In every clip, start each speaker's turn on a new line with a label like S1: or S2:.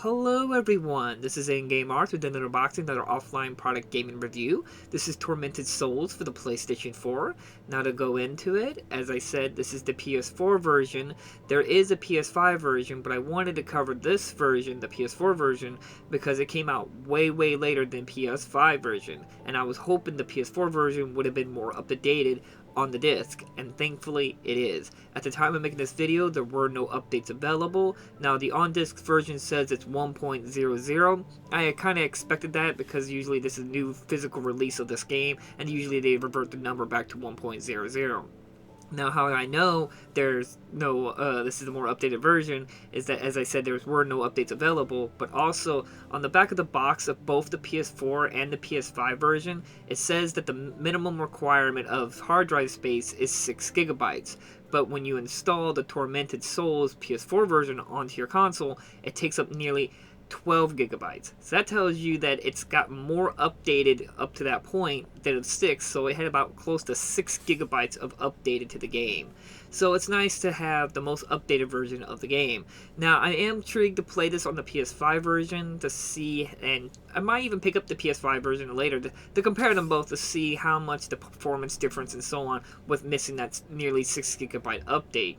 S1: Hello everyone, this is In-Game Art with another unboxing, another offline product gaming review. This is Tormented Souls for the PlayStation 4. Now to go into it, as I said, this is the PS4 version. There is a PS5 version, but I wanted to cover this version, the PS4 version, because it came out way later than PS5 version. And I was hoping the PS4 version would have been more up-to-date on the disc, and thankfully it is. At the time of making this video, there were no updates available. Now the on-disc version says it's 1.00. I kind of expected that because usually this is a new physical release of this game, and usually they revert the number back to 1.00. Now, how I know there's no, this is a more updated version, is that, as I said, there were no updates available, but also on the back of the box of both the PS4 and the PS5 version, it says that the minimum requirement of hard drive space is 6 gigabytes. But when you install the Tormented Souls PS4 version onto your console, it takes up nearly 12 gigabytes. So that tells you that it's got more updated up to that point than of 6, so it had about close to 6 gigabytes of updated to the game. So it's nice to have the most updated version of the game. Now I am intrigued to play this on the PS5 version to see, and I might even pick up the PS5 version later to compare them both to see how much the performance difference and so on with missing that nearly 6 gigabyte update.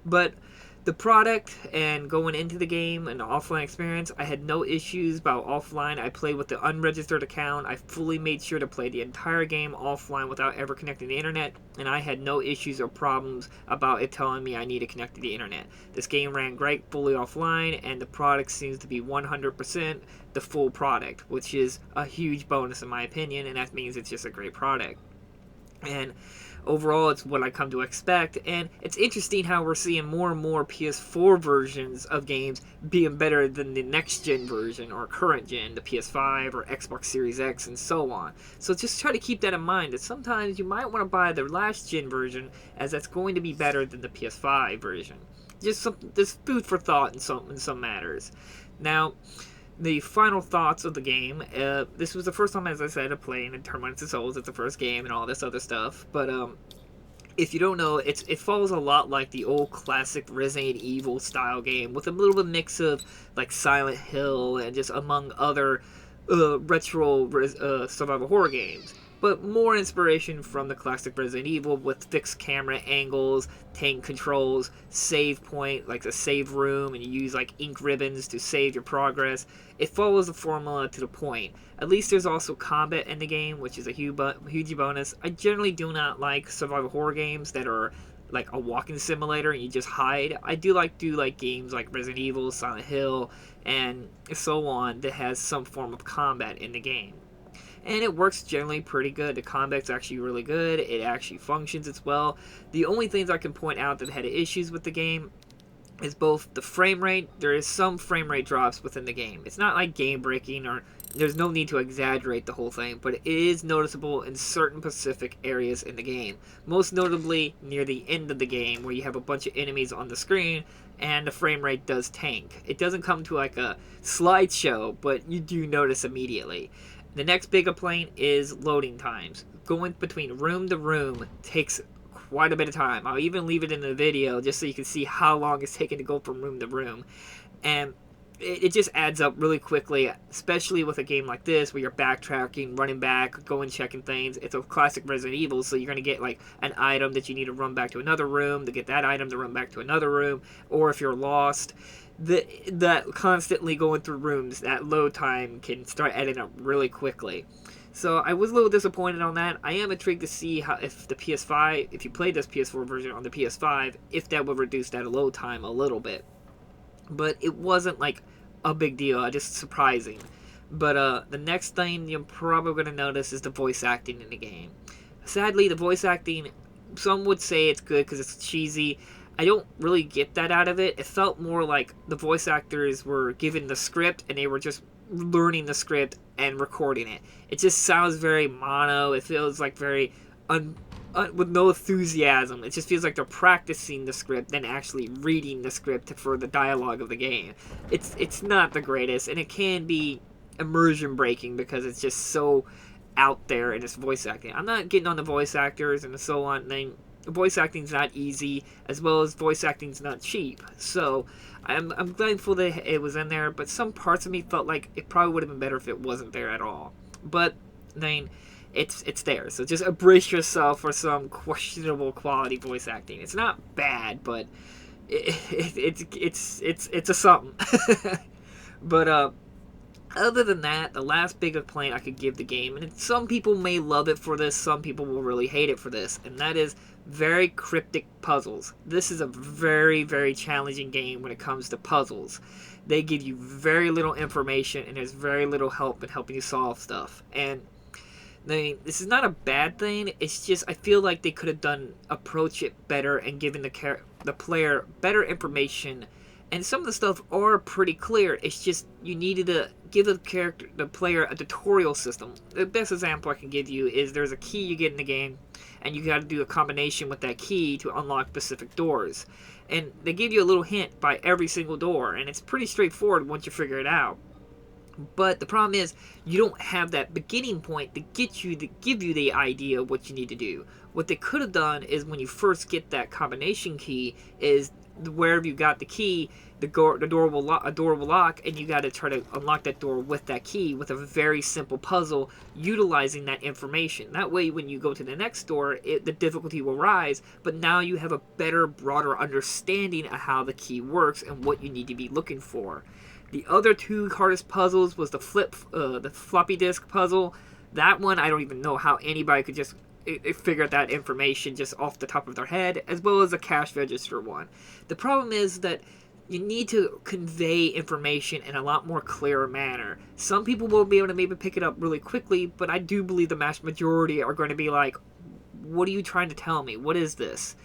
S1: But the product and going into the game and the offline experience, I had no issues about offline. I played with the unregistered account. I fully made sure to play the entire game offline without ever connecting to the internet, and I had no issues or problems about it telling me I need to connect to the internet. This game ran great fully offline, and the product seems to be 100% the full product, which is a huge bonus in my opinion, and that means it's just a great product. And overall, it's what I come to expect, and it's interesting how we're seeing more and more PS4 versions of games being better than the next-gen version or current-gen, the PS5 or Xbox Series X and so on. So just try to keep that in mind, that sometimes you might want to buy the last-gen version, as that's going to be better than the PS5 version. Just food for thought in some matters. Now, the final thoughts of the game. This was the first time, as I said, playing in Tormented Souls. It's the first game and all this other stuff. But if you don't know, it follows a lot like the old classic Resident Evil style game, with a little bit of mix of like Silent Hill and just among other retro survival horror games. But more inspiration from the classic Resident Evil with fixed camera angles, tank controls, save point, like the save room, and you use like ink ribbons to save your progress. It follows the formula to the point. At least there's also combat in the game, which is a huge bonus. I generally do not like survival horror games that are like a walking simulator and you just hide. I do like games like Resident Evil, Silent Hill, and so on that has some form of combat in the game. And it works generally pretty good. The combat's actually really good. It actually functions as well. The only things I can point out that had issues with the game is both the frame rate. There is some frame rate drops within the game. It's not like game breaking, or there's no need to exaggerate the whole thing, but it is noticeable in certain specific areas in the game. Most notably near the end of the game, where you have a bunch of enemies on the screen and the frame rate does tank. It doesn't come to like a slideshow, but you do notice immediately. The next big complaint is loading times. Going between room to room takes quite a bit of time. I'll even leave it in the video just so you can see how long it's taken to go from room to room. And it just adds up really quickly, especially with a game like this where you're backtracking, running back, going checking things. It's a classic Resident Evil, so you're going to get like an item that you need to run back to another room, to get that item to run back to another room, or if you're lost, that constantly going through rooms, that load time can start adding up really quickly. So I was a little disappointed on that. I am intrigued to see how, if the PS5, if you played this PS4 version on the PS5, if that would reduce that load time a little bit. But it wasn't like a big deal, just surprising. But the next thing you're probably going to notice is the voice acting in the game. Sadly, the voice acting, some would say it's good because it's cheesy. I don't really get that out of it. It felt more like the voice actors were given the script and they were just learning the script and recording it. It just sounds very mono. It feels like very with no enthusiasm. It just feels like they're practicing the script than actually reading the script for the dialogue of the game. It's not the greatest, and it can be immersion breaking because it's just so out there in its voice acting. I'm not getting on the voice actors and so on thing. Voice acting's not easy, as well as voice acting's not cheap. So I'm thankful that it was in there, but some parts of me felt like it probably would have been better if it wasn't there at all. But then it's there, so just brace yourself for some questionable quality voice acting. It's not bad, but it's a something. But other than that, the last big complaint I could give the game, and some people may love it for this, some people will really hate it for this, and that is very cryptic puzzles. This is a very, very challenging game when it comes to puzzles. They give you very little information, and there's very little help in helping you solve stuff. And I mean, this is not a bad thing. It's just I feel like they could have approach it better and given the player better information. And some of the stuff are pretty clear. It's just you needed to give the player a tutorial system. The best example I can give you is there's a key you get in the game, and you got to do a combination with that key to unlock specific doors. And they give you a little hint by every single door, and it's pretty straightforward once you figure it out. But the problem is, you don't have that beginning point to give you the idea of what you need to do. What they could have done is when you first get that combination key, is wherever you got the key, a door will lock, and you got to try to unlock that door with that key with a very simple puzzle utilizing that information. That way, when you go to the next door, the difficulty will rise, but now you have a better, broader understanding of how the key works and what you need to be looking for. The other two hardest puzzles was the floppy disk puzzle. That one, I don't even know how anybody could just figure out that information just off the top of their head, as well as the cash register one. The problem is that you need to convey information in a lot more clearer manner. Some people will be able to maybe pick it up really quickly, but I do believe the vast majority are going to be like, what are you trying to tell me? What is this?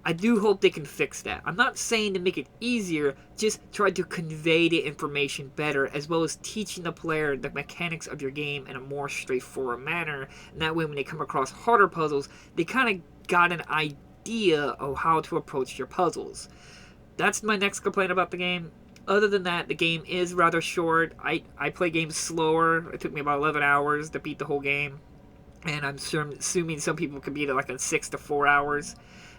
S1: I do hope they can fix that. I'm not saying to make it easier, just try to convey the information better, as well as teaching the player the mechanics of your game in a more straightforward manner. And that way when they come across harder puzzles, they kind of got an idea of how to approach your puzzles. That's my next complaint about the game. Other than that, the game is rather short. I play games slower. It took me about 11 hours to beat the whole game. And I'm assuming some people can beat it like in 6 to 4 hours.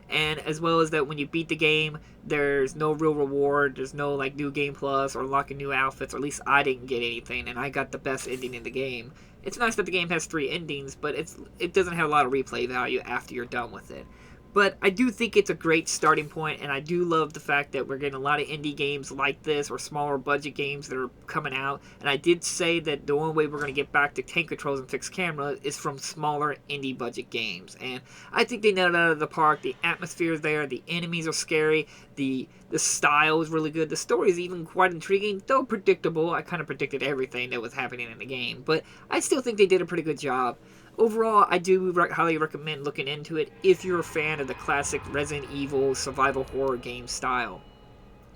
S1: And as well as that, when you beat the game, there's no real reward. There's no like new game plus or unlocking new outfits. Or at least I didn't get anything, and I got the best ending in the game. It's nice that the game has 3 endings, but it doesn't have a lot of replay value after you're done with it. But I do think it's a great starting point, and I do love the fact that we're getting a lot of indie games like this, or smaller budget games that are coming out. And I did say that the only way we're going to get back to tank controls and fixed camera is from smaller indie budget games. And I think they nailed it out of the park. The atmosphere is there, the enemies are scary, the style is really good, the story is even quite intriguing, though predictable. I kind of predicted everything that was happening in the game, but I still think they did a pretty good job. Overall, I do highly recommend looking into it if you're a fan of the classic Resident Evil survival horror game style.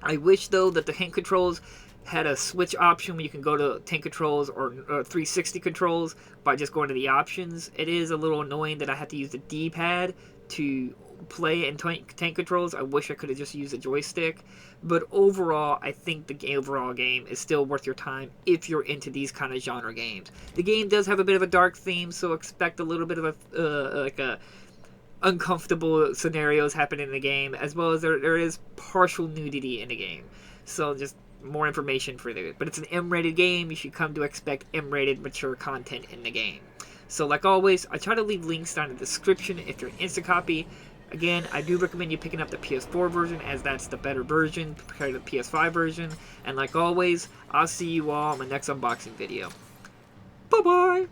S1: I wish, though, that the hand controls had a switch option where you can go to tank controls or 360 controls by just going to the options. It is a little annoying that I have to use the D-pad to play in tank controls. I wish I could have just used a joystick. But overall, I think the overall game is still worth your time if you're into these kind of genre games. The game does have a bit of a dark theme, so expect a little bit of uncomfortable scenarios happen in the game, as well as there is partial nudity in the game. So just more information for you. But it's an M-rated game. You should come to expect M-rated mature content in the game. So like always, I try to leave links down in the description if you're an instant copy. Again, I do recommend you picking up the PS4 version, as that's the better version compared to the PS5 version. And like always, I'll see you all in my next unboxing video. Bye-bye!